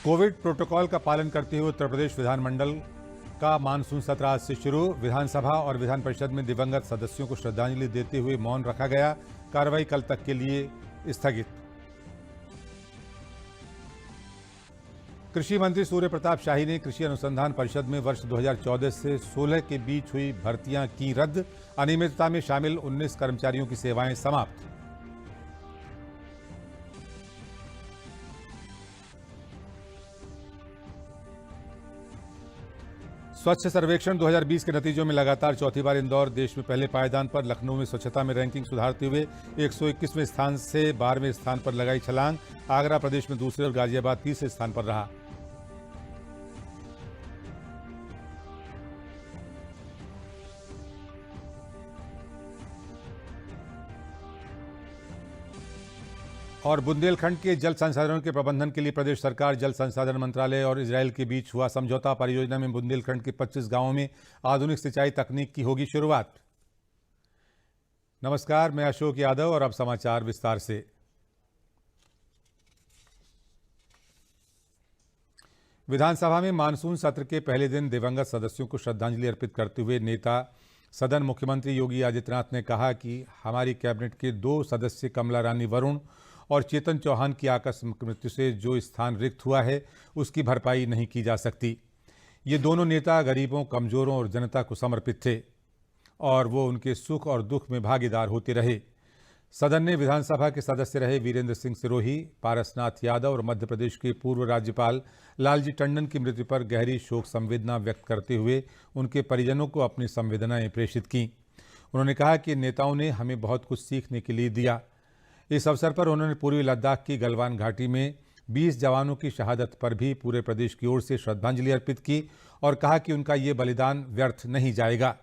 Covid protocol का पालन करते हुए उत्तर प्रदेश विधानमंडल का मानसून सत्र आज से शुरू। विधानसभा और विधान परिषद में दिवंगत सदस्यों को श्रद्धांजलि देते हुए मौन रखा गया। कार्रवाई कल तक के लिए स्थगित। कृषि मंत्री सूर्य प्रताप शाही ने कृषि अनुसंधान परिषद में वर्ष 2014 से 16 के बीच हुई भर्तियां की रद्द। अनियमितता में शामिल 19 कर्मचारियों की सेवाएं समाप्त। स्वच्छ सर्वेक्षण 2020 के नतीजों में लगातार चौथी बार इंदौर देश में पहले पायदान पर। लखनऊ में स्वच्छता में रैंकिंग सुधारते हुए 121वें स्थान से 12वें स्थान पर लगाई छलांग। आगरा प्रदेश में दूसरे और गाजियाबाद तीसरे स्थान पर रहा। और बुंदेलखंड के जल संसाधनों के प्रबंधन के लिए प्रदेश सरकार, जल संसाधन मंत्रालय और इजरायल के बीच हुआ समझौता। परियोजना में बुंदेलखंड के 25 गांवों में आधुनिक सिंचाई तकनीक की होगी शुरुआत। नमस्कार, मैं अशोक यादव और अब समाचार विस्तार से। विधानसभा में मानसून सत्र के पहले दिन दिवंगत सदस्यों को श्रद्धांजलि अर्पित करते हुए नेता सदन मुख्यमंत्री योगी आदित्यनाथ ने कहा कि हमारी कैबिनेट के 2 सदस्य कमला रानी वरुण और चेतन चौहान की आकस्मिक मृत्यु से जो स्थान रिक्त हुआ है उसकी भरपाई नहीं की जा सकती। ये दोनों नेता गरीबों, कमजोरों और जनता को समर्पित थे और वो उनके सुख और दुख में भागीदार होते रहे। सदन ने विधानसभा के सदस्य रहे वीरेंद्र सिंह सिरोही, पारसनाथ यादव और मध्य प्रदेश के पूर्व राज्यपाल लालजी टंडन की मृत्यु पर गहरी शोक संवेदना व्यक्त करते हुए उनके परिजनों को अपनी संवेदनाएं प्रेषित की। उन्होंने कहा कि नेताओं ने हमें बहुत कुछ सीखने के लिए दिया। इस अवसर पर उन्होंने पूर्वी लद्दाख की गलवान घाटी में 20 जवानों की शहादत पर भी पूरे प्रदेश की ओर से श्रद्धांजलि अर्पित की और कहा कि उनका ये बलिदान व्यर्थ नहीं जाएगा।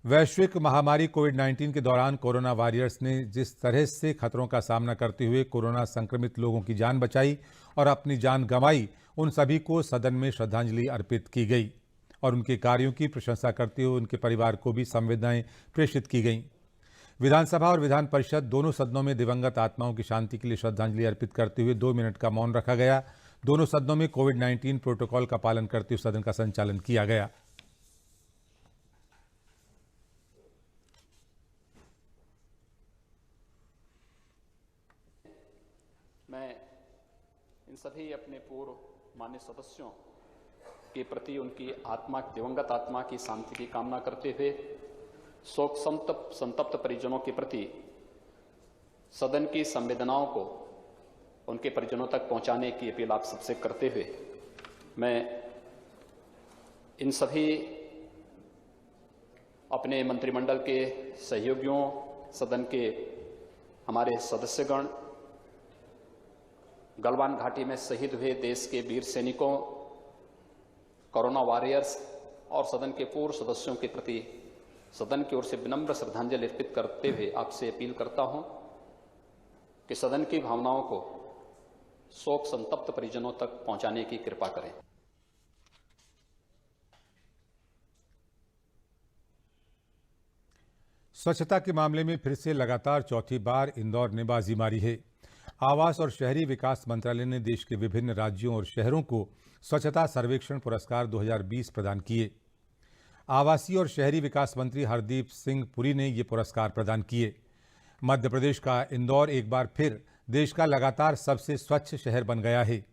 वैश्विक महामारी कोविड-19 के दौरान कोरोना वॉरियर्स ने जिस तरह से खतरों का सामना करते हुए कोरोना संक्रमित लोगों की जान बचाई और अपनी जान गंवाई, उन सभी को सदन में श्रद्धांजलि अर्पित की गई और उनके कार्यों की प्रशंसा करते हुए उनके परिवार को भी संवेदनाएं प्रेषित की गईं। विधानसभा और विधान परिषद दोनों सदनों में दिवंगत आत्माओं की शांति के लिए श्रद्धांजलि अर्पित करते हुए 2 मिनट का मौन रखा गया। दोनों सदनों में कोविड-19 प्रोटोकॉल का पालन करते हुए सदन का संचालन किया गया। मैं इन सभी अपने पूर्व मान्य सदस्यों के प्रति उनकी आत्मा, दिवंगत आत्मा की शांति की कामना करते हुए शोक संतप्त परिजनों के प्रति सदन की संवेदनाओं को उनके परिजनों तक पहुंचाने की अपील आप सबसे करते हुए मैं इन सभी अपने मंत्रिमंडल के सहयोगियों, सदन के हमारे सदस्यगण, गलवान घाटी में शहीद हुए देश के वीर सैनिकों, कोरोना वॉरियर्स और सदन के पूर्व सदस्यों के प्रति सदन की ओर से विनम्र श्रद्धांजलि अर्पित करते हुए आपसे अपील करता हूं कि सदन की भावनाओं को शोक संतप्त परिजनों तक पहुंचाने की कृपा करें। स्वच्छता के मामले में फिर से लगातार चौथी बार इंदौर ने बाजी मारी है। आवास और शहरी विकास मंत्रालय ने देश के विभिन्न राज्यों और शहरों को स्वच्छता सर्वेक्षण पुरस्कार 2020 प्रदान किए। आवासीय और शहरी विकास मंत्री हरदीप सिंह पुरी ने ये पुरस्कार प्रदान किए। मध्य प्रदेश का इंदौर एक बार फिर देश का लगातार सबसे स्वच्छ शहर बन गया है।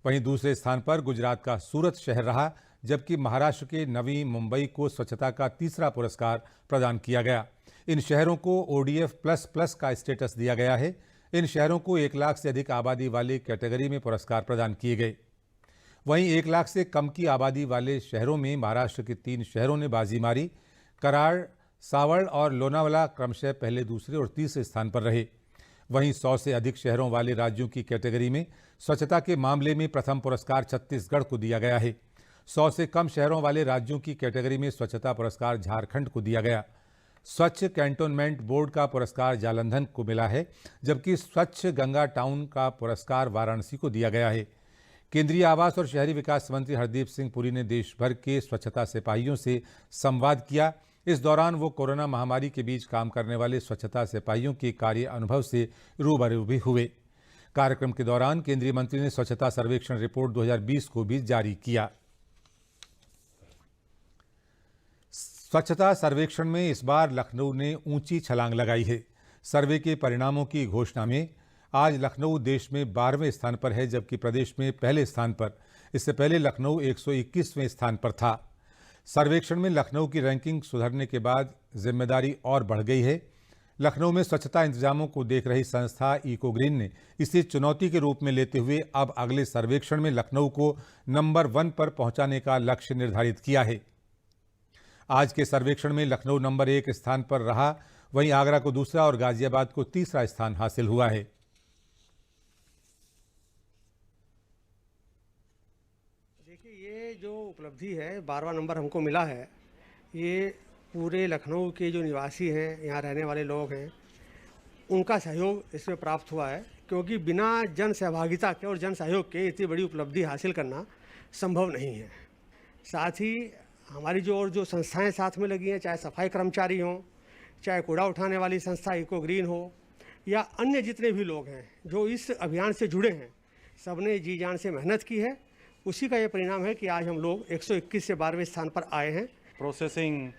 वहीं दूसरे स्थान पर गुजरात का सूरत शहर रहा, जबकि महाराष्ट्र के नवी मुंबई को स्वच्छता का तीसरा पुरस्कार प्रदान किया गया। इन शहरों को ODF++ का स्टेटस दिया गया है। इन शहरों को 1 लाख से अधिक आबादी वाली कैटेगरी में पुरस्कार प्रदान किए गए। वहीं 1 लाख से कम की आबादी वाले शहरों में महाराष्ट्र के 3 शहरों ने बाजी मारी। कराड़, सावड़ और लोनावाला क्रमशः पहले, दूसरे और तीसरे स्थान पर रहे। वहीं 100 से अधिक शहरों वाले राज्यों की कैटेगरी में स्वच्छता के मामले में प्रथम पुरस्कार छत्तीसगढ़ को दिया गया है। 100 से कम शहरों वाले राज्यों की कैटेगरी में स्वच्छता पुरस्कार झारखंड को दिया गया। स्वच्छ कैंटोनमेंट बोर्ड का पुरस्कार जालंधर को मिला है, जबकि स्वच्छ गंगा टाउन का पुरस्कार वाराणसी को दिया गया है। केंद्रीय आवास और शहरी विकास मंत्री हरदीप सिंह पुरी ने देश भर के स्वच्छता सिपाहियों से संवाद किया। इस दौरान वो कोरोना महामारी के बीच काम करने वाले स्वच्छता सिपाहियों के कार्य अनुभव से रूबरू भी हुए। कार्यक्रम के दौरान केंद्रीय मंत्री ने स्वच्छता सर्वेक्षण रिपोर्ट 2020 को भी जारी किया। स्वच्छता सर्वेक्षण में इस बार लखनऊ ने ऊंची छलांग लगाई है। सर्वे के परिणामों की घोषणा में आज लखनऊ देश में 12वें स्थान पर है, जबकि प्रदेश में पहले स्थान पर। इससे पहले लखनऊ 121वें स्थान पर था। सर्वेक्षण में लखनऊ की रैंकिंग सुधरने के बाद जिम्मेदारी और बढ़ गई है। लखनऊ में स्वच्छता इंतजामों को देख रही संस्था इको ग्रीन ने इसे चुनौती के रूप में लेते हुए अब अगले सर्वेक्षण में लखनऊ को नंबर 1 पर पहुंचाने का लक्ष्य निर्धारित किया है। आज के सर्वेक्षण में लखनऊ नंबर 1 स्थान पर रहा, वहीं आगरा को दूसरा और गाजियाबाद को तीसरा स्थान हासिल हुआ है। देखिए, ये जो उपलब्धि है 12वां नंबर हमको मिला है, ये पूरे लखनऊ के जो निवासी हैं, यहाँ रहने वाले लोग हैं, उनका सहयोग इसमें प्राप्त हुआ है, क्योंकि बिना जन सहभागिता के और जन सहयोग के इतनी बड़ी उपलब्धि हासिल करना संभव नहीं है। साथ ही हमारी जो संस्थाएं साथ में लगी हैं, चाहे सफाई कर्मचारी हों, चाहे कूड़ा उठाने वाली संस्था इको ग्रीन हो, या अन्य जितने भी लोग हैं जो इस अभियान से जुड़े हैं, सबने जी जान से मेहनत की है। उसी का ये परिणाम है कि आज हम लोग 121 से 12वें स्थान पर आए हैं। प्रोसेसिंग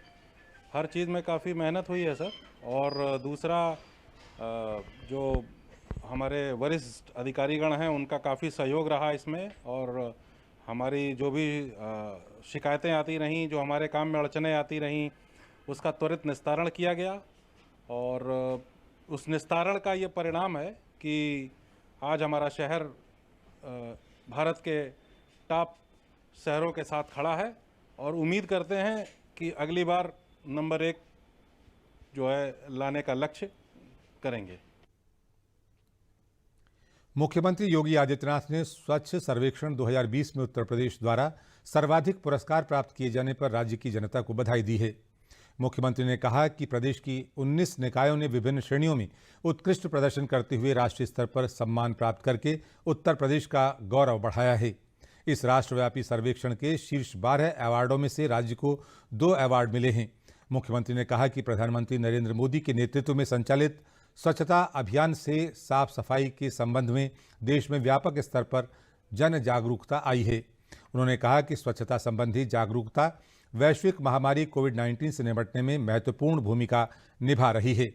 हर चीज़ में काफ़ी मेहनत हुई है सर। और दूसरा जो हमारे वरिष्ठ अधिकारीगण हैं उनका काफ़ी सहयोग रहा इसमें, और हमारी जो भी शिकायतें आती रहीं, जो हमारे काम में अड़चनें आती रहीं, उसका त्वरित निस्तारण किया गया। और उस निस्तारण का ये परिणाम है कि आज हमारा शहर भारत के टॉप शहरों के साथ खड़ा है, और उम्मीद करते हैं कि अगली बार नंबर 1 जो है लाने का लक्ष्य करेंगे। मुख्यमंत्री योगी आदित्यनाथ ने स्वच्छ सर्वेक्षण 2020 में उत्तर प्रदेश द्वारा सर्वाधिक पुरस्कार प्राप्त किए जाने पर राज्य की जनता को बधाई दी है। मुख्यमंत्री ने कहा कि प्रदेश की 19 निकायों ने विभिन्न श्रेणियों में उत्कृष्ट प्रदर्शन करते हुए राष्ट्रीय स्तर पर सम्मान प्राप्त करके उत्तर प्रदेश का गौरव बढ़ाया है। इस राष्ट्रव्यापी सर्वेक्षण के शीर्ष 12 अवार्डों में से राज्य को 2 अवार्ड मिले हैं। मुख्यमंत्री ने कहा कि प्रधानमंत्री नरेंद्र मोदी के नेतृत्व में संचालित स्वच्छता अभियान से साफ सफाई के संबंध में देश में व्यापक स्तर पर जन जागरूकता आई है। उन्होंने कहा कि स्वच्छता संबंधी जागरूकता वैश्विक महामारी कोविड-19 से निपटने में महत्वपूर्ण भूमिका निभा रही है।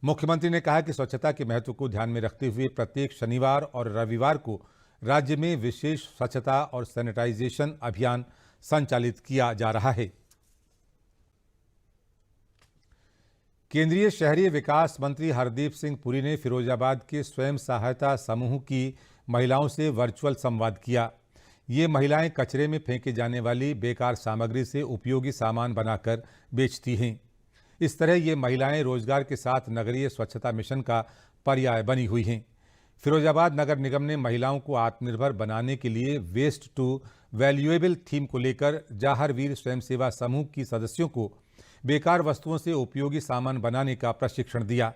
मुख्यमंत्री ने कहा कि स्वच्छता के महत्व को ध्यान में रखते हुए प्रत्येक शनिवार और रविवार को राज्य में विशेष स्वच्छता और सैनिटाइजेशन अभियान संचालित किया जा रहा है। केंद्रीय शहरी विकास मंत्री हरदीप सिंह पुरी ने फिरोजाबाद के स्वयं सहायता समूह की महिलाओं से वर्चुअल संवाद किया। ये महिलाएं कचरे में फेंके जाने वाली बेकार सामग्री से उपयोगी सामान बनाकर बेचती हैं। इस तरह ये महिलाएं रोजगार के साथ नगरीय स्वच्छता मिशन का पर्याय बनी हुई हैं। फिरोजाबाद नगर निगम ने महिलाओं को आत्मनिर्भर बनाने के लिए वेस्ट टू वैल्यूएबल थीम को लेकर जाहरवीर स्वयं सेवा समूह की सदस्यों को बेकार वस्तुओं से उपयोगी सामान बनाने का प्रशिक्षण दिया।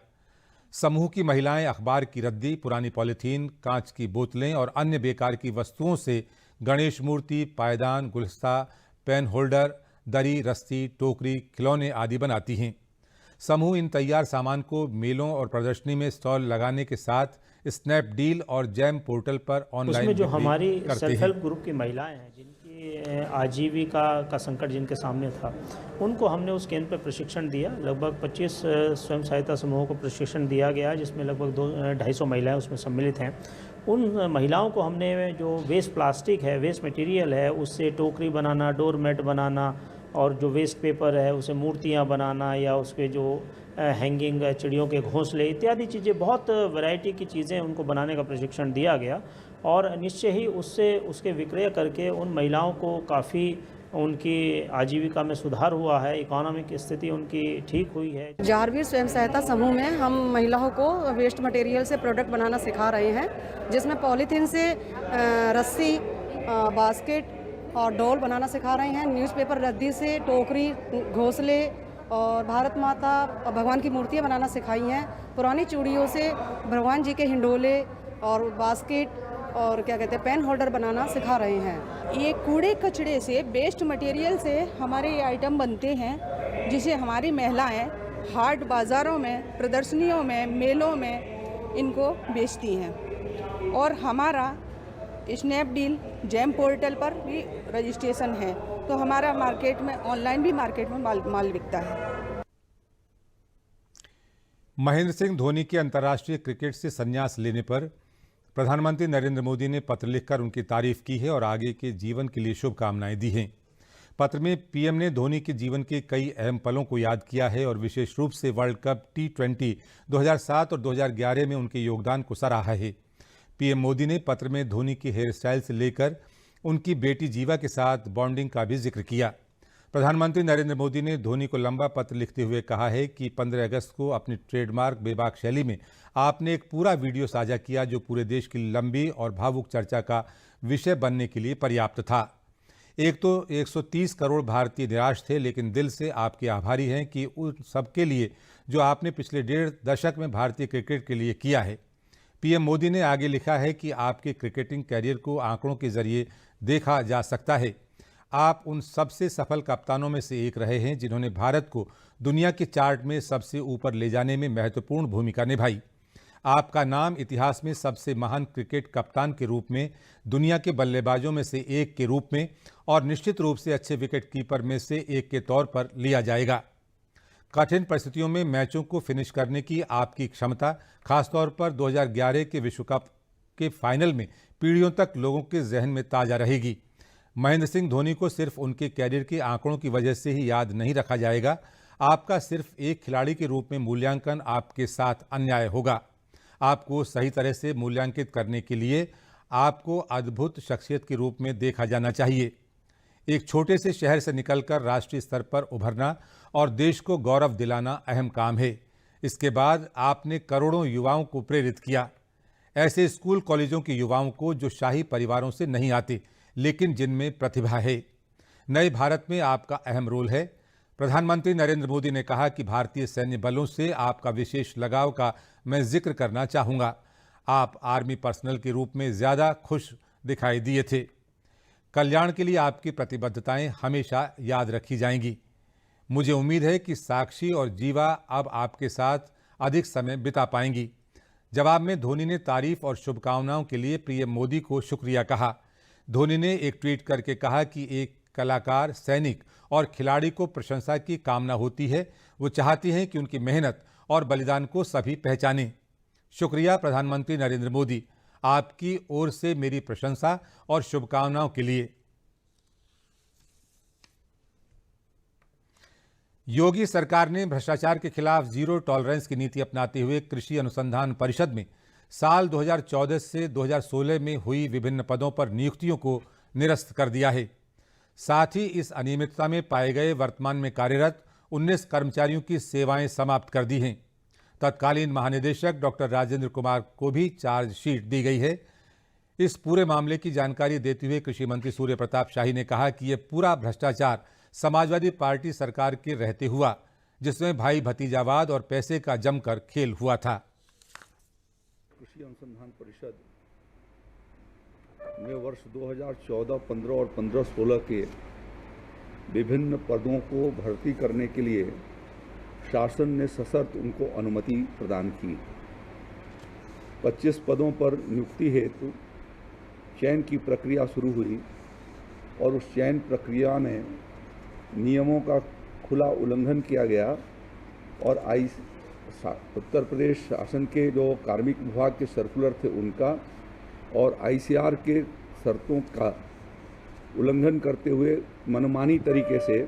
समूह की महिलाएं अखबार की रद्दी, पुरानी पॉलीथीन, कांच की बोतलें और अन्य बेकार की वस्तुओं से गणेश मूर्ति, पायदान, गुलदस्ता, पेन होल्डर, दरी, रस्सी, टोकरी, खिलौने आदि बनाती हैं। समूह इन तैयार सामान को मेलों और प्रदर्शनी में स्टॉल लगाने के साथ स्नैपडील और जैम पोर्टल पर ऑनलाइन उसमें जो हमारी सेल्फ हेल्प ग्रुप की महिलाएं हैं जिनकी आजीविका का संकट जिनके सामने था, उनको हमने उस केंद्र पर प्रशिक्षण दिया। लगभग 25 स्वयं सहायता समूहों को प्रशिक्षण दिया गया, जिसमें लगभग 250 महिलाएं उसमें सम्मिलित हैं। उन महिलाओं को हमने जो वेस्ट प्लास्टिक है, वेस्ट मटेरियल है, उससे टोकरी बनाना, डोर मैट बनाना, और जो वेस्ट पेपर है उसे मूर्तियाँ बनाना, या उसके जो हैंगिंग चिड़ियों के घोंसले इत्यादि चीज़ें, बहुत वैरायटी की चीज़ें उनको बनाने का प्रशिक्षण दिया गया। और निश्चय ही उसके विक्रय करके उन महिलाओं को काफ़ी उनकी आजीविका में सुधार हुआ है, इकोनॉमिक स्थिति उनकी ठीक हुई है। जाहरवीर स्वयं सहायता समूह में हम महिलाओं को वेस्ट मटेरियल से प्रोडक्ट बनाना सिखा रहे हैं, जिसमें पॉलीथीन से रस्सी, बास्केट और डोल बनाना सिखा रहे हैं। न्यूज़पेपर रद्दी से टोकरी, घोंसले और भारत माता और भगवान की मूर्तियाँ बनाना सिखाई हैं। पुरानी चूड़ियों से भगवान जी के हिंडोले और बास्केट और क्या कहते हैं पेन होल्डर बनाना सिखा रहे हैं। ये कूड़े कचड़े से, वेस्ट मटेरियल से हमारे ये आइटम बनते हैं, जिसे हमारी महिलाएं हाट बाज़ारों में, प्रदर्शनियों में, मेलों में इनको बेचती हैं। और हमारा स्नैपडील जेम पोर्टल पर भी रजिस्ट्रेशन है, तो हमारा मार्केट में ऑनलाइन भी मार्केट में माल बिकता है। महेंद्र सिंह धोनी के अंतर्राष्ट्रीय क्रिकेट से संन्यास लेने पर प्रधानमंत्री नरेंद्र मोदी ने पत्र लिखकर उनकी तारीफ की है और आगे के जीवन के लिए शुभकामनाएं दी हैं। पत्र में पीएम ने धोनी के जीवन के कई अहम पलों को याद किया है और विशेष रूप से वर्ल्ड कप T20 2007 और 2011 में उनके योगदान को सराहा है। पीएम मोदी ने पत्र में धोनी की हेयर स्टाइल से लेकर उनकी बेटी जीवा के साथ बॉन्डिंग का भी जिक्र किया। प्रधानमंत्री नरेंद्र मोदी ने धोनी को लंबा पत्र लिखते हुए कहा है कि 15 अगस्त को अपनी ट्रेडमार्क बेबाक शैली में आपने एक पूरा वीडियो साझा किया जो पूरे देश की लंबी और भावुक चर्चा का विषय बनने के लिए पर्याप्त था। एक तो 130 करोड़ भारतीय निराश थे, लेकिन दिल से आपके आभारी हैं कि उन सबके लिए जो आपने पिछले 1.5 दशक में भारतीय क्रिकेट के लिए किया है। पीएम मोदी ने आगे लिखा है कि आपके क्रिकेटिंग कैरियर को आंकड़ों के जरिए देखा जा सकता है। आप उन सबसे सफल कप्तानों में से एक रहे हैं जिन्होंने भारत को दुनिया के चार्ट में सबसे ऊपर ले जाने में महत्वपूर्ण भूमिका निभाई। आपका नाम इतिहास में सबसे महान क्रिकेट कप्तान के रूप में, दुनिया के बल्लेबाजों में से एक के रूप में और निश्चित रूप से अच्छे विकेट कीपर में से एक के तौर पर लिया जाएगा। कठिन परिस्थितियों में मैचों को फिनिश करने की आपकी क्षमता, खासतौर पर 2011 के विश्व कप के फाइनल में पीढ़ियों तक लोगों के जहन में ताज़ा रहेगी। महेंद्र सिंह धोनी को सिर्फ उनके कैरियर के आंकड़ों की वजह से ही याद नहीं रखा जाएगा। आपका सिर्फ एक खिलाड़ी के रूप में मूल्यांकन आपके साथ अन्याय होगा। आपको सही तरह से मूल्यांकित करने के लिए आपको अद्भुत शख्सियत के रूप में देखा जाना चाहिए। एक छोटे से शहर से निकलकर राष्ट्रीय स्तर पर उभरना और देश को गौरव दिलाना अहम काम है। इसके बाद आपने करोड़ों युवाओं को प्रेरित किया, ऐसे स्कूल कॉलेजों के युवाओं को जो शाही परिवारों से नहीं आते लेकिन जिनमें प्रतिभा है। नए भारत में आपका अहम रोल है। प्रधानमंत्री नरेंद्र मोदी ने कहा कि भारतीय सैन्य बलों से आपका विशेष लगाव का मैं जिक्र करना चाहूँगा। आप आर्मी पर्सनल के रूप में ज़्यादा खुश दिखाई दिए थे। कल्याण के लिए आपकी प्रतिबद्धताएं हमेशा याद रखी जाएंगी। मुझे उम्मीद है कि साक्षी और जीवा अब आपके साथ अधिक समय बिता पाएंगी। जवाब में धोनी ने तारीफ और शुभकामनाओं के लिए पीएम मोदी को शुक्रिया कहा। धोनी ने एक ट्वीट करके कहा कि एक कलाकार, सैनिक और खिलाड़ी को प्रशंसा की कामना होती है। वो चाहती हैं कि उनकी मेहनत और बलिदान को सभी पहचानें। शुक्रिया प्रधानमंत्री नरेंद्र मोदी, आपकी ओर से मेरी प्रशंसा और शुभकामनाओं के लिए। योगी सरकार ने भ्रष्टाचार के खिलाफ जीरो टॉलरेंस की नीति अपनाते हुए कृषि अनुसंधान परिषद में साल 2014 से 2016 में हुई विभिन्न पदों पर नियुक्तियों को निरस्त कर दिया है। साथ ही इस अनियमितता में पाए गए वर्तमान में कार्यरत 19 कर्मचारियों की सेवाएं समाप्त कर दी हैं। तत्कालीन महानिदेशक डॉक्टर राजेंद्र कुमार को भी चार्जशीट दी गई है। इस पूरे मामले की जानकारी देते हुए कृषि मंत्री सूर्य प्रताप शाही ने कहा कि यह पूरा भ्रष्टाचार समाजवादी पार्टी सरकार के रहते हुआ, जिसमें भाई भतीजावाद और पैसे का जमकर खेल हुआ था। कृषि अनुसंधान परिषद में वर्ष 2014, 15 और 15-16 के विभिन्न पदों को भर्ती करने के लिए शासन ने सशर्त उनको अनुमति प्रदान की। 25 पदों पर नियुक्ति हेतु चयन की प्रक्रिया शुरू हुई और उस चयन प्रक्रिया में नियमों का खुला उल्लंघन किया गया और उत्तर प्रदेश शासन के जो कार्मिक विभाग के सर्कुलर थे उनका और आईसीआर के शर्तों का उल्लंघन करते हुए मनमानी तरीके से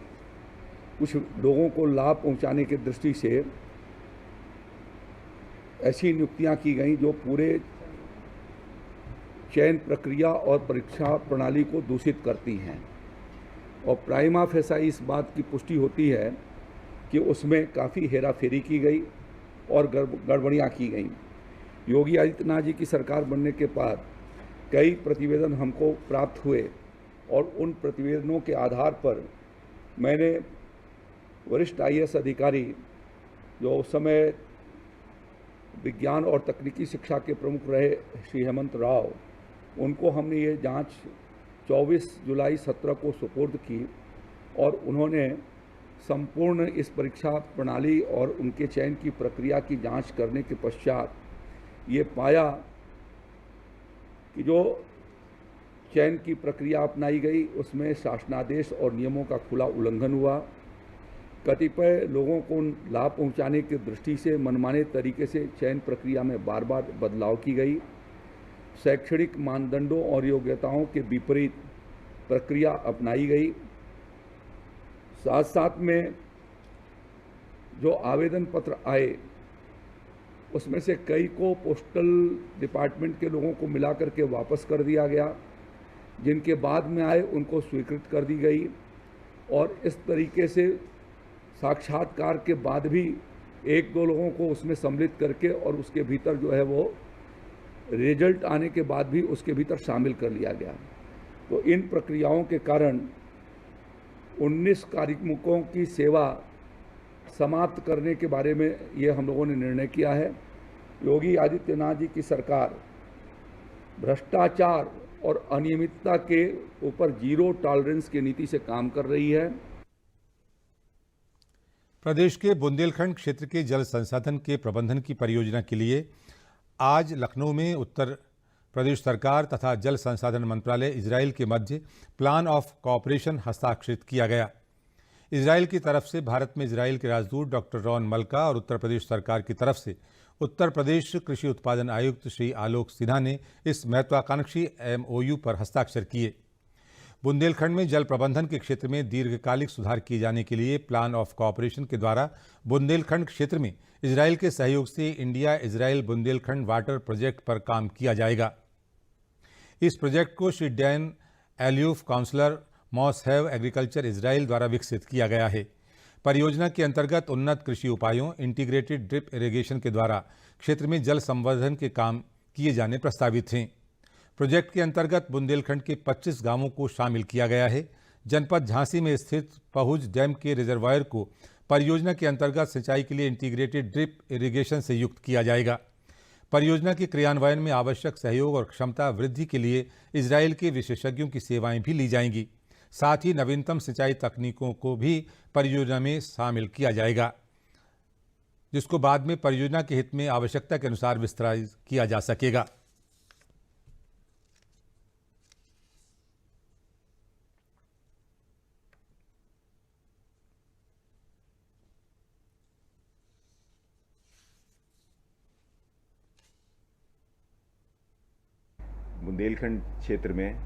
कुछ लोगों को लाभ पहुंचाने की दृष्टि से ऐसी नियुक्तियां की गईं जो पूरे चयन प्रक्रिया और परीक्षा प्रणाली को दूषित करती हैं और प्राइमा फेसाई इस बात की पुष्टि होती है कि उसमें काफ़ी हेराफेरी की गई और गड़बड़ियाँ की गईं। योगी आदित्यनाथ जी की सरकार बनने के बाद कई प्रतिवेदन हमको प्राप्त हुए और उन प्रतिवेदनों के आधार पर मैंने वरिष्ठ आईएएस अधिकारी जो उस समय विज्ञान और तकनीकी शिक्षा के प्रमुख रहे श्री हेमंत राव, उनको हमने ये जांच 24 जुलाई 17 को सुपुर्द की और उन्होंने संपूर्ण इस परीक्षा प्रणाली और उनके चयन की प्रक्रिया की जांच करने के पश्चात ये पाया कि जो चयन की प्रक्रिया अपनाई गई उसमें शासनादेश और नियमों का खुला उल्लंघन हुआ। कतिपय लोगों को लाभ पहुंचाने की दृष्टि से मनमाने तरीके से चयन प्रक्रिया में बार बार बदलाव की गई। शैक्षणिक मानदंडों और योग्यताओं के विपरीत प्रक्रिया अपनाई गई। साथ साथ में जो आवेदन पत्र आए उसमें से कई को पोस्टल डिपार्टमेंट के लोगों को मिला करके वापस कर दिया गया, जिनके बाद में आए उनको स्वीकृत कर दी गई। और इस तरीके से साक्षात्कार के बाद भी एक दो लोगों को उसमें सम्मिलित करके और उसके भीतर जो है वो रिजल्ट आने के बाद भी उसके भीतर शामिल कर लिया गया। तो इन प्रक्रियाओं के कारण 19 कार्मिकों की सेवा समाप्त करने के बारे में ये हम लोगों ने निर्णय किया है। योगी आदित्यनाथ जी की सरकार भ्रष्टाचार और अनियमितता के ऊपर जीरो टॉलरेंस की नीति से काम कर रही है। प्रदेश के बुंदेलखंड क्षेत्र के जल संसाधन के प्रबंधन की परियोजना के लिए आज लखनऊ में उत्तर प्रदेश सरकार तथा जल संसाधन मंत्रालय इजराइल के मध्य प्लान ऑफ कोऑपरेशन हस्ताक्षरित किया गया। इजराइल की तरफ से भारत में इजराइल के राजदूत डॉक्टर रॉन मल्का और उत्तर प्रदेश सरकार की तरफ से उत्तर प्रदेश कृषि उत्पादन आयुक्त श्री आलोक सिन्हा ने इस महत्वाकांक्षी MOU पर हस्ताक्षर किए। बुंदेलखंड में जल प्रबंधन के क्षेत्र में दीर्घकालिक सुधार किए जाने के लिए प्लान ऑफ कोऑपरेशन के द्वारा बुंदेलखंड क्षेत्र में इजराइल के सहयोग से India Israel Bundelkhand water project पर काम किया जाएगा। इस प्रोजेक्ट को Shri Dan Alluf counsellor MASHAV agriculture Israel द्वारा विकसित किया गया है। परियोजना के अंतर्गत उन्नत कृषि उपायों, इंटीग्रेटेड ड्रिप इरिगेशन के द्वारा क्षेत्र में जल संवर्धन के काम किए जाने प्रस्तावित हैं। प्रोजेक्ट के अंतर्गत बुंदेलखंड के 25 गांवों को शामिल किया गया है। जनपद झांसी में स्थित पहुज डैम के रिजर्वायर को परियोजना के अंतर्गत सिंचाई के लिए इंटीग्रेटेड ड्रिप इरिगेशन से युक्त किया जाएगा। परियोजना के क्रियान्वयन में आवश्यक सहयोग और क्षमता वृद्धि के लिए इजराइल के विशेषज्ञों की सेवाएं भी ली जाएंगी। साथ ही नवीनतम सिंचाई तकनीकों को भी परियोजना में शामिल किया जाएगा, जिसको बाद में परियोजना के हित में आवश्यकता के अनुसार विस्तारित किया जा सकेगा। बुंदेलखंड क्षेत्र में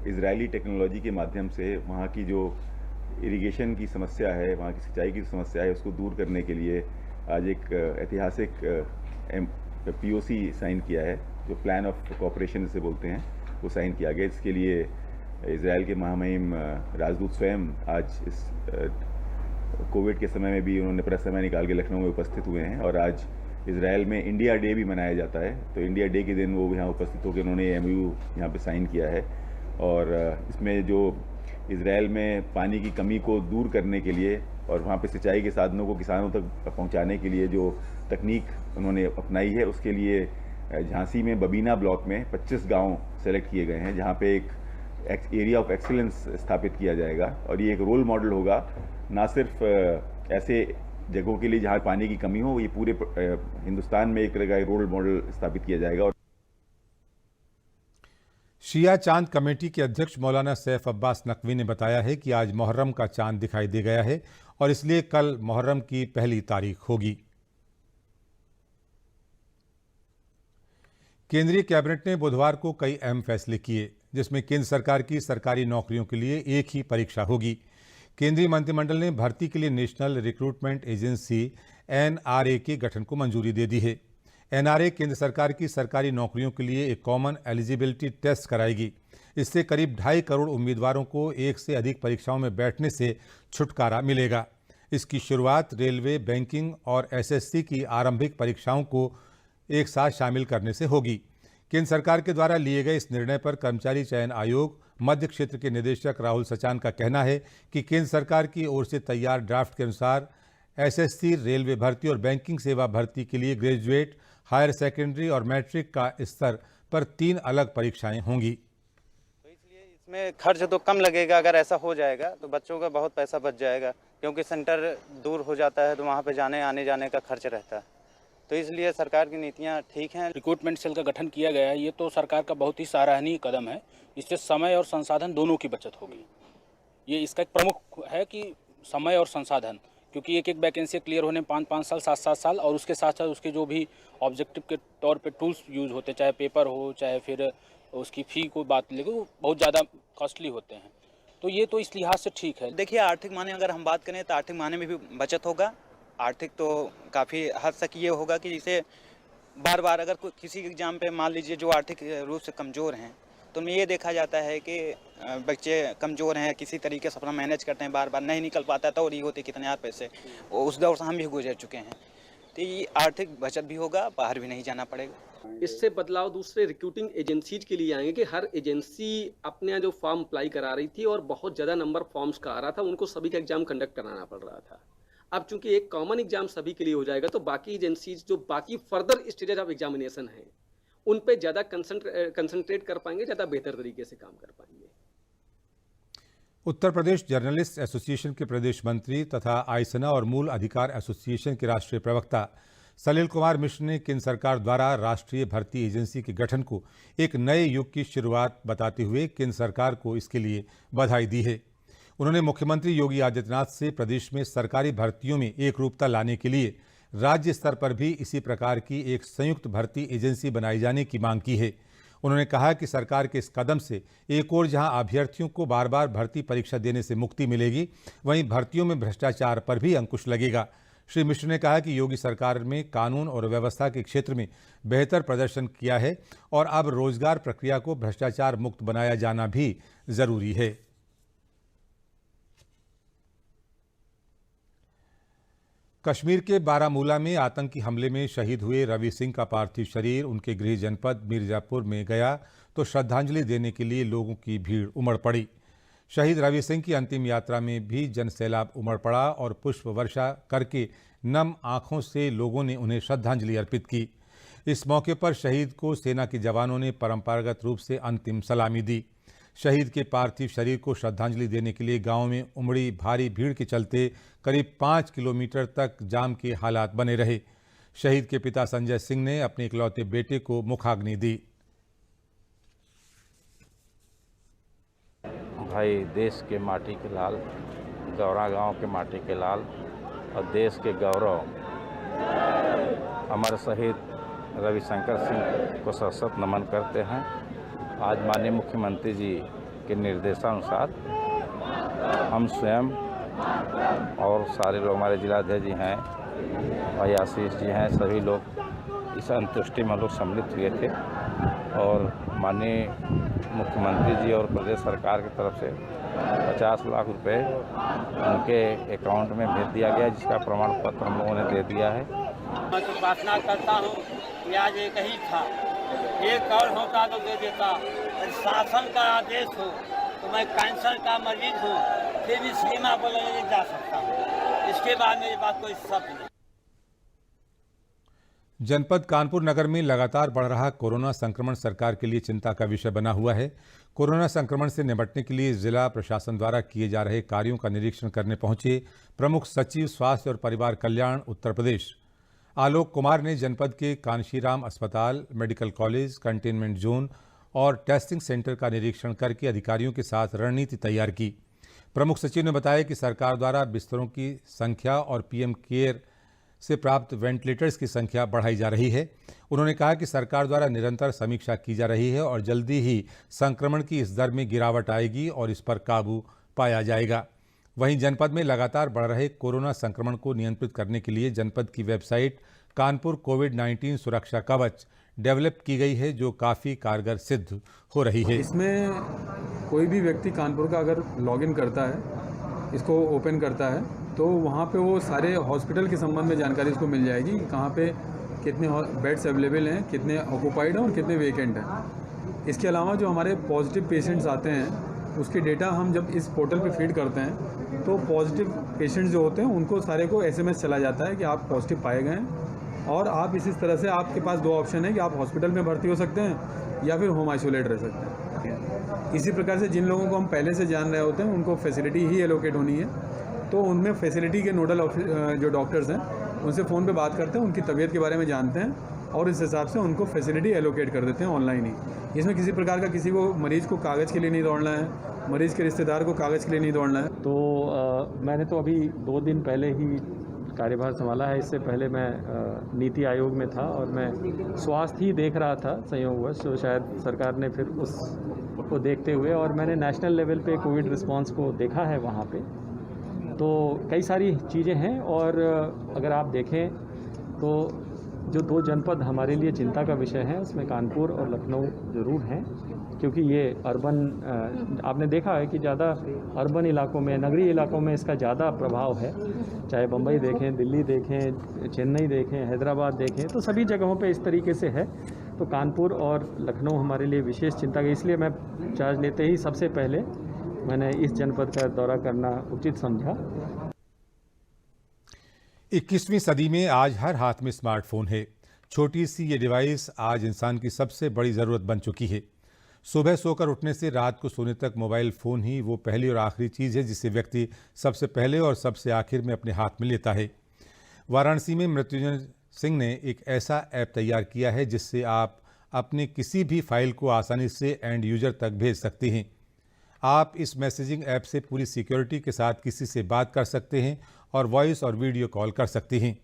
इजरायली टेक्नोलॉजी के माध्यम से वहाँ की जो इरिगेशन की समस्या है, वहाँ की सिंचाई की समस्या है, उसको दूर करने के लिए आज एक ऐतिहासिक POC साइन किया है, जो प्लान ऑफ कोऑपरेशन से बोलते हैं, वो साइन किया गया। इसके लिए इजराइल के महामहिम राजदूत स्वयं आज इस कोविड के समय में भी उन्होंने अपना समय निकाल के लखनऊ में उपस्थित हुए हैं। और आज इजराइल में इंडिया डे भी मनाया जाता है, तो इंडिया डे के दिन वो यहाँ उपस्थित होकर उन्होंने MOU यहाँ पे साइन किया है। और इसमें जो इजराइल में पानी की कमी को दूर करने के लिए और वहाँ पे सिंचाई के साधनों को किसानों तक पहुँचाने के लिए जो तकनीक उन्होंने अपनाई है, उसके लिए झांसी में बबीना ब्लॉक में 25 गाँव सेलेक्ट किए गए हैं, जहाँ पे एक एरिया ऑफ एक्सीलेंस स्थापित किया जाएगा। और ये एक रोल मॉडल होगा, ना सिर्फ ऐसे जगहों के लिए जहाँ पानी की कमी हो, ये पूरे हिंदुस्तान में एक तरह का रोल मॉडल स्थापित किया जाएगा। और शिया चांद कमेटी के अध्यक्ष मौलाना सैफ अब्बास नकवी ने बताया है कि आज मुहर्रम का चांद दिखाई दे गया है और इसलिए कल मुहर्रम की पहली तारीख होगी। केंद्रीय कैबिनेट ने बुधवार को कई अहम फैसले किए, जिसमें केंद्र सरकार की सरकारी नौकरियों के लिए एक ही परीक्षा होगी। केंद्रीय मंत्रिमंडल ने भर्ती के लिए नेशनल रिक्रूटमेंट एजेंसी NRA के गठन को मंजूरी दे दी है। NRA केंद्र सरकार की सरकारी नौकरियों के लिए एक कॉमन एलिजिबिलिटी टेस्ट कराएगी। इससे करीब 2.5 करोड़ उम्मीदवारों को एक से अधिक परीक्षाओं में बैठने से छुटकारा मिलेगा। इसकी शुरुआत रेलवे, बैंकिंग और SSC की आरंभिक परीक्षाओं को एक साथ शामिल करने से होगी। केंद्र सरकार के द्वारा लिए गए इस निर्णय पर कर्मचारी चयन आयोग मध्य क्षेत्र के निदेशक राहुल सचान का कहना है कि केंद्र सरकार की ओर से तैयार ड्राफ्ट के अनुसार SSC, रेलवे भर्ती और बैंकिंग सेवा भर्ती के लिए ग्रेजुएट, हायर सेकेंडरी और मैट्रिक का स्तर पर 3 अलग परीक्षाएं होंगी। तो इसलिए इसमें खर्च तो कम लगेगा। अगर ऐसा हो जाएगा तो बच्चों का बहुत पैसा बच जाएगा, क्योंकि सेंटर दूर हो जाता है तो वहाँ पे जाने आने जाने का खर्च रहता है। तो इसलिए सरकार की नीतियाँ ठीक हैं। रिक्रूटमेंट सेल का गठन किया गया है, ये तो सरकार का बहुत ही सराहनीय कदम है। इससे समय और संसाधन दोनों की बचत होगी। ये इसका एक प्रमुख है कि समय और संसाधन, क्योंकि एक एक वैकेंसी क्लियर होने 5-5 साल 7-7 साल, और उसके साथ साथ उसके जो भी ऑब्जेक्टिव के तौर पे टूल्स यूज़ होते, चाहे पेपर हो चाहे फिर उसकी फ़ी को बात ले, वो बहुत ज़्यादा कॉस्टली होते हैं। तो ये तो इस लिहाज से ठीक है। देखिए, आर्थिक माने अगर हम बात करें तो आर्थिक माने में भी बचत होगा। आर्थिक तो काफ़ी हद तक ये होगा कि जैसे बार बार अगर कोई किसी एग्ज़ाम पे मान लीजिए जो आर्थिक रूप से कमज़ोर हैं, तो उनमें ये देखा जाता है कि बच्चे कमज़ोर हैं, किसी तरीके से अपना मैनेज करते हैं, बार बार नहीं निकल पाता तो और ये होते कितने यार पैसे, उस दौर से हम भी गुजर चुके हैं। तो ये आर्थिक बचत भी होगा, बाहर भी नहीं जाना पड़ेगा। इससे बदलाव दूसरे रिक्रूटिंग एजेंसीज के लिए आएंगे कि हर एजेंसी अपने यहाँ जो फॉर्म अप्लाई करा रही थी और बहुत ज़्यादा नंबर फॉर्म्स का आ रहा था, उनको सभी का एग्जाम कंडक्ट कराना पड़ रहा था। अब चूंकि एक कॉमन एग्जाम सभी के लिए हो जाएगा, तो बाकी एजेंसीज जो बाकी फर्दर स्टेजेस ऑफ एग्जामिनेशन है उन पे ज़्यादा कंसंट्रेट कर पाएंगे, ज़्यादा बेहतर तरीके से काम कर पाएंगे। उत्तर प्रदेश जर्नलिस्ट एसोसिएशन के प्रदेश मंत्री तथा आयसना और मूल अधिकार एसोसिएशन के राष्ट्रीय प्रवक्ता सलिल कुमार मिश्र ने केंद्र सरकार द्वारा राष्ट्रीय भर्ती एजेंसी के गठन को एक नए युग की शुरुआत बताते हुए केंद्र सरकार को इसके लिए बधाई दी है। उन्होंने मुख्यमंत्री योगी आदित्यनाथ से प्रदेश में सरकारी भर्तियों में एकरूपता लाने के लिए राज्य स्तर पर भी इसी प्रकार की एक संयुक्त भर्ती एजेंसी बनाई जाने की मांग की है। उन्होंने कहा कि सरकार के इस कदम से एक ओर जहां अभ्यर्थियों को बार बार भर्ती परीक्षा देने से मुक्ति मिलेगी, वहीं भर्तियों में भ्रष्टाचार पर भी अंकुश लगेगा। श्री मिश्र ने कहा कि योगी सरकार में कानून और व्यवस्था के क्षेत्र में बेहतर प्रदर्शन किया है और अब रोजगार प्रक्रिया को भ्रष्टाचार मुक्त बनाया जाना भी जरूरी है। कश्मीर के बारामूला में आतंकी हमले में शहीद हुए रवि सिंह का पार्थिव शरीर उनके गृह जनपद मिर्जापुर में गया तो श्रद्धांजलि देने के लिए लोगों की भीड़ उमड़ पड़ी। शहीद रवि सिंह की अंतिम यात्रा में भी जनसैलाब उमड़ पड़ा और पुष्प वर्षा करके नम आंखों से लोगों ने उन्हें श्रद्धांजलि अर्पित की। इस मौके पर शहीद को सेना के जवानों ने परंपरागत रूप से अंतिम सलामी दी। शहीद के पार्थिव शरीर को श्रद्धांजलि देने के लिए गांव में उमड़ी भारी भीड़ के चलते करीब 5 किलोमीटर तक जाम के हालात बने रहे। शहीद के पिता संजय सिंह ने अपने इकलौते बेटे को मुखाग्नि दी। भाई देश के माटी के लाल, गौरा गांव के माटी के लाल और देश के गौरव अमर शहीद रविशंकर सिंह को सशक्त नमन करते हैं। आज माननीय मुख्यमंत्री जी के निर्देशानुसार हम स्वयं और सारे लोग, हमारे जिलाध्यक्ष जी हैं, भाई आशीष जी हैं, सभी लोग इस अंत्येष्टि में लोग सम्मिलित हुए थे और माननीय मुख्यमंत्री जी और प्रदेश सरकार की तरफ से 50 लाख रुपए उनके अकाउंट में भेज दिया गया, जिसका प्रमाण पत्र हम लोगों ने दे दिया है। मैं तो प्रार्थना करता हूँ कि आज एक ही था, एक और होता तो दे देता। शासन का आदेश हो तो मैं कैंसर का मरीज हूँ, फिर भी सीमा पर नहीं जा सकता हूँ। इसके बाद मेरे पास कोई शब्द नहीं। जनपद कानपुर नगर में लगातार बढ़ रहा कोरोना संक्रमण सरकार के लिए चिंता का विषय बना हुआ है। कोरोना संक्रमण से निपटने के लिए जिला प्रशासन द्वारा किए जा रहे कार्यों का निरीक्षण करने पहुंचे प्रमुख सचिव स्वास्थ्य और परिवार कल्याण उत्तर प्रदेश आलोक कुमार ने जनपद के कांशीराम अस्पताल, मेडिकल कॉलेज, कंटेनमेंट जोन और टेस्टिंग सेंटर का निरीक्षण करके अधिकारियों के साथ रणनीति तैयार की। प्रमुख सचिव ने बताया कि सरकार द्वारा बिस्तरों की संख्या और पीएम केयर से प्राप्त वेंटिलेटर्स की संख्या बढ़ाई जा रही है। उन्होंने कहा कि सरकार द्वारा निरंतर समीक्षा की जा रही है और जल्दी ही संक्रमण की इस दर में गिरावट आएगी और इस पर काबू पाया जाएगा। वहीं जनपद में लगातार बढ़ रहे कोरोना संक्रमण को नियंत्रित करने के लिए जनपद की वेबसाइट कानपुर कोविड-19 सुरक्षा कवच डेवलप की गई है, जो काफ़ी कारगर सिद्ध हो रही है। इसमें कोई भी व्यक्ति कानपुर का अगर लॉगिन करता है, इसको ओपन करता है, तो वहाँ पे वो सारे हॉस्पिटल के संबंध में जानकारी इसको मिल जाएगी, कहाँ पे कितने बेड्स अवेलेबल हैं, कितने ऑक्यूपाइड हैं और कितने वेकेंट हैं। इसके अलावा जो हमारे पॉजिटिव पेशेंट्स आते हैं उसके डेटा हम जब इस पोर्टल पे फीड करते हैं तो पॉजिटिव पेशेंट्स जो होते हैं उनको सारे को SMS चला जाता है कि आप पॉजिटिव पाए गए हैं। और आप इसी तरह से आपके पास दो ऑप्शन है कि आप हॉस्पिटल में भर्ती हो सकते हैं या फिर होम आइसोलेट रह सकते हैं। इसी प्रकार से जिन लोगों को हम पहले से जान रहे होते हैं उनको फैसिलिटी ही एलोकेट होनी है, तो उनमें फैसिलिटी के नोडल जो डॉक्टर्स हैं उनसे फ़ोन पे बात करते हैं, उनकी तबीयत के बारे में जानते हैं और इस हिसाब से उनको फैसिलिटी एलोकेट कर देते हैं ऑनलाइन ही। इसमें किसी प्रकार का किसी को मरीज़ को कागज़ के लिए नहीं दौड़ना है, मरीज़ के रिश्तेदार को कागज़ के लिए नहीं दौड़ना है। तो मैंने तो अभी 2 दिन पहले ही कार्यभार संभाला है। इससे पहले मैं नीति आयोग में था और मैं स्वास्थ्य ही देख रहा था संयोगवश, तो शायद सरकार ने फिर उसको देखते हुए, और मैंने नेशनल लेवल पे कोविड रिस्पांस को देखा है वहाँ पे। तो कई सारी चीज़ें हैं और अगर आप देखें तो जो 2 जनपद हमारे लिए चिंता का विषय है उसमें कानपुर और लखनऊ ज़रूर हैं, क्योंकि ये अर्बन, आपने देखा है कि ज़्यादा अर्बन इलाकों में, नगरीय इलाकों में इसका ज़्यादा प्रभाव है। चाहे बम्बई देखें, दिल्ली देखें, चेन्नई देखें, हैदराबाद देखें, तो सभी जगहों पे इस तरीके से है। तो कानपुर और लखनऊ हमारे लिए विशेष चिंता की, इसलिए मैं चार्ज लेते ही सबसे पहले मैंने इस जनपद का दौरा करना उचित समझा। 21वीं सदी में आज हर हाथ में स्मार्टफोन है। छोटी सी ये डिवाइस आज इंसान की सबसे बड़ी ज़रूरत बन चुकी है। सुबह सोकर उठने से रात को सोने तक मोबाइल फ़ोन ही वो पहली और आखिरी चीज़ है जिसे व्यक्ति सबसे पहले और सबसे आखिर में अपने हाथ में लेता है। वाराणसी में मृत्युंजय सिंह ने एक ऐसा ऐप तैयार किया है जिससे आप अपने किसी भी फाइल को आसानी से एंड यूजर तक भेज सकते हैं। आप इस मैसेजिंग ऐप से पूरी सिक्योरिटी के साथ किसी से बात कर सकते हैं और वॉइस और वीडियो कॉल कर सकते हैं।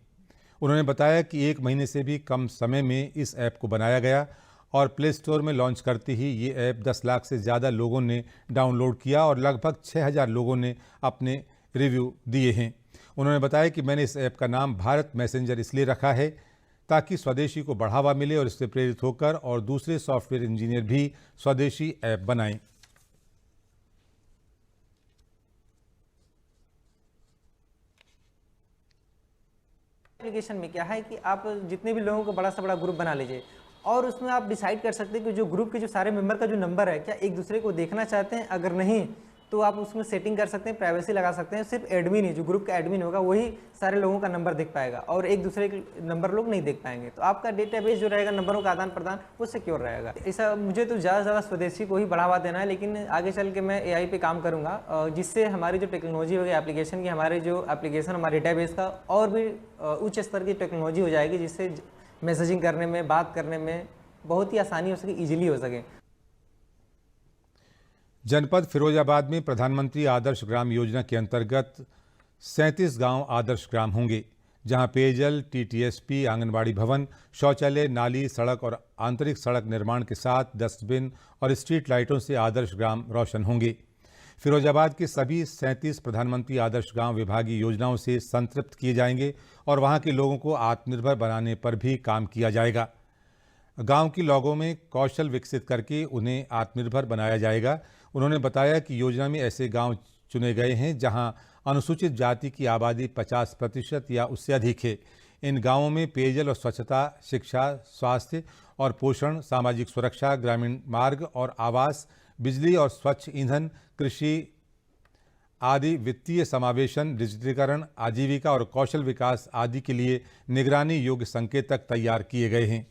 उन्होंने बताया कि 1 महीने से भी कम समय में इस ऐप को बनाया गया और प्ले स्टोर में लॉन्च करते ही ये ऐप 10 लाख से ज़्यादा लोगों ने डाउनलोड किया और लगभग 6000 लोगों ने अपने रिव्यू दिए हैं। उन्होंने बताया कि मैंने इस ऐप का नाम भारत मैसेंजर इसलिए रखा है ताकि स्वदेशी को बढ़ावा मिले और इससे प्रेरित होकर और दूसरे सॉफ्टवेयर इंजीनियर भी स्वदेशी ऐप बनाएं। एप्लीकेशन में क्या है कि आप जितने भी लोगों को बड़ा से बड़ा ग्रुप बना लीजिए और उसमें आप डिसाइड कर सकते हैं कि जो ग्रुप के जो सारे मेंबर का जो नंबर है क्या एक दूसरे को देखना चाहते हैं, अगर नहीं तो आप उसमें सेटिंग कर सकते हैं, प्राइवेसी लगा सकते हैं। सिर्फ एडमिन ही, जो ग्रुप का एडमिन होगा वही सारे लोगों का नंबर देख पाएगा और एक दूसरे के नंबर लोग नहीं देख पाएंगे। तो आपका डेटाबेस जो रहेगा, नंबरों का आदान प्रदान, वो सिक्योर रहेगा। ऐसा मुझे तो ज़्यादा से ज़्यादा स्वदेशी को ही बढ़ावा देना है, लेकिन आगे चल के मैं AI पे काम करूँगा जिससे हमारी जो टेक्नोलॉजी होगी एप्लीकेशन की, हमारे जो एप्लीकेशन हमारे डेटाबेस का और भी उच्च स्तर की टेक्नोलॉजी हो जाएगी जिससे मैसेजिंग करने में, बात करने में बहुत ही आसानी हो सके, ईजिली हो सके। जनपद फिरोजाबाद में प्रधानमंत्री आदर्श ग्राम योजना के अंतर्गत 37 गांव आदर्श ग्राम होंगे, जहां पेयजल, TTSP, आंगनबाड़ी भवन, शौचालय, नाली, सड़क और आंतरिक सड़क निर्माण के साथ डस्टबिन और स्ट्रीट लाइटों से आदर्श ग्राम रोशन होंगे। फिरोजाबाद के सभी 37 प्रधानमंत्री आदर्श गांव विभागीय योजनाओं से संतृप्त किए जाएंगे और वहां के लोगों को आत्मनिर्भर बनाने पर भी काम किया जाएगा। गांव के लोगों में कौशल विकसित करके उन्हें आत्मनिर्भर बनाया जाएगा। उन्होंने बताया कि योजना में ऐसे गांव चुने गए हैं जहां अनुसूचित जाति की आबादी 50% या उससे अधिक है। इन गांवों में पेयजल और स्वच्छता, शिक्षा, स्वास्थ्य और पोषण, सामाजिक सुरक्षा, ग्रामीण मार्ग और आवास, बिजली और स्वच्छ ईंधन, कृषि आदि, वित्तीय समावेशन, डिजिटीकरण, आजीविका और कौशल विकास आदि के लिए निगरानी योग्य संकेतक तैयार किए गए हैं।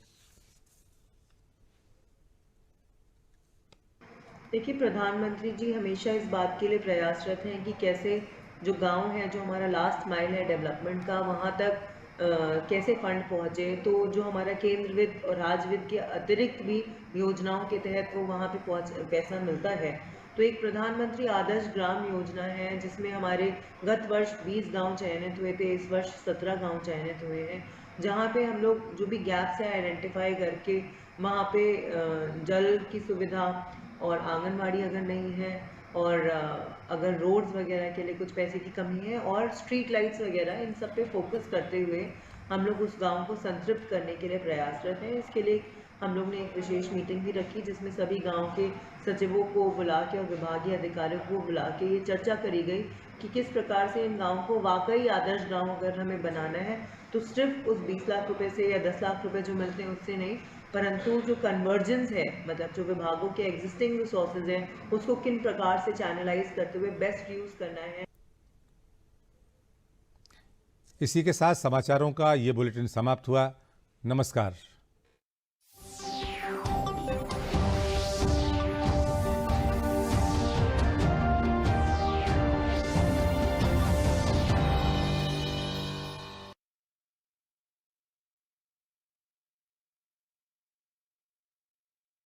देखिए, प्रधानमंत्री जी हमेशा इस बात के लिए प्रयासरत हैं कि कैसे जो गांव है, जो हमारा लास्ट माइल है डेवलपमेंट का, वहां तक कैसे फंड पहुंचे। तो जो हमारा केंद्र वित्त और राज्य वित्त के अतिरिक्त भी योजनाओं के तहत वो वहां पे पैसा मिलता है। तो एक प्रधानमंत्री आदर्श ग्राम योजना है जिसमें हमारे गत वर्ष 20 गाँव चयनित हुए थे, इस वर्ष 17 गाँव चयनित हुए हैं, जहाँ पे हम लोग जो भी गैप्स है आइडेंटिफाई करके वहाँ पे जल की सुविधा और आंगनवाड़ी अगर नहीं है और अगर रोड्स वगैरह के लिए कुछ पैसे की कमी है और स्ट्रीट लाइट्स वगैरह, इन सब पे फोकस करते हुए हम लोग उस गांव को संतृप्त करने के लिए प्रयासरत हैं। इसके लिए हम लोग ने एक विशेष मीटिंग भी रखी जिसमें सभी गांव के सचिवों को बुला के और विभागीय अधिकारियों को बुला के ये चर्चा करी गई कि किस प्रकार से इन गाँव को वाकई आदर्श गाँव अगर हमें बनाना है तो सिर्फ उस 20 लाख रुपए से या 10 लाख रुपए जो मिलते हैं उससे नहीं, परंतु जो कन्वर्जेंस है, मतलब जो विभागों के एग्जिस्टिंग रिसोर्सेज हैं उसको किन प्रकार से चैनलाइज करते हुए बेस्ट यूज करना है। इसी के साथ समाचारों का ये बुलेटिन समाप्त हुआ। नमस्कार।